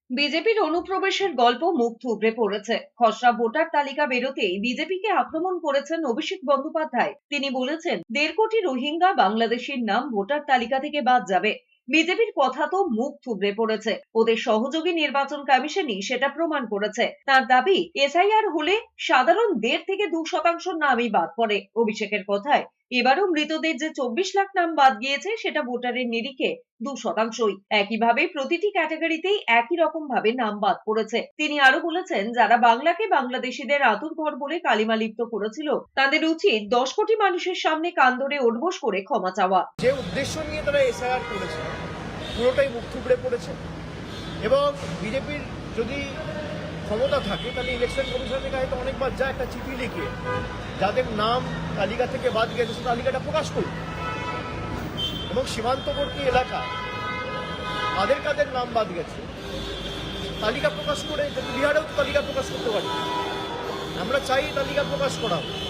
বিজেপির অনুপ্রবেশের গল্প মুখ থুবড়ে পড়েছে। খসড়া ভোটার তালিকা বেরোতেই বিজেপিকে আক্রমণ করেছেন অভিষেক বন্দ্যোপাধ্যায়। তিনি বলেছেন 1.5 কোটি রোহিঙ্গা বাংলাদেশির নাম ভোটার তালিকা থেকে বাদ যাবে। বিজেপির কথা তো মুখ থুবড়ে পড়েছে, ওদের সহযোগী নির্বাচন কমিশনই সেটা প্রমাণ করেছে। তার দাবি এসআইআর হলে সাধারণ 1.5 থেকে 2% নামই বাদ পড়ে। অভিষেকের কথায় এবারও মৃতদের যে 24 লাখ নাম বাদ গিয়েছে সেটা ভোটারের নিরিখে 2%। একইভাবে প্রতিটি ক্যাটাগরিতেই একই রকম ভাবে নাম বাদ পড়েছে। তিনি আরো বলেছেন, যারা বাংলাকে বাংলাদেশিদের আঁতুড়ঘর বলে কালিমা লিপ্ত করেছিল তাদের উচিত 10 কোটি মানুষের সামনে কান ধরে ওঠবোস করে ক্ষমা চাওয়া। যে উদ্দেশ্য নিয়ে তারা এসআইআর করেছে পুরোটাই মুখ থুবড়ে পড়েছে। এবং বিজেপির যদি ক্ষমতা থাকে তাহলে ইলেকশন কমিশনের কাছে তো অনেকবার যা একটা চিঠি লিখে যাদের নাম তালিকা থেকে বাদ গেছে সে তালিকাটা প্রকাশ করবে, এবং সীমান্তবর্তী এলাকায় কাদের কাদের নাম বাদ গেছে তালিকা প্রকাশ করে, বিহারেও তো তালিকা প্রকাশ করতে পারি। আমরা চাই তালিকা প্রকাশ করা হোক।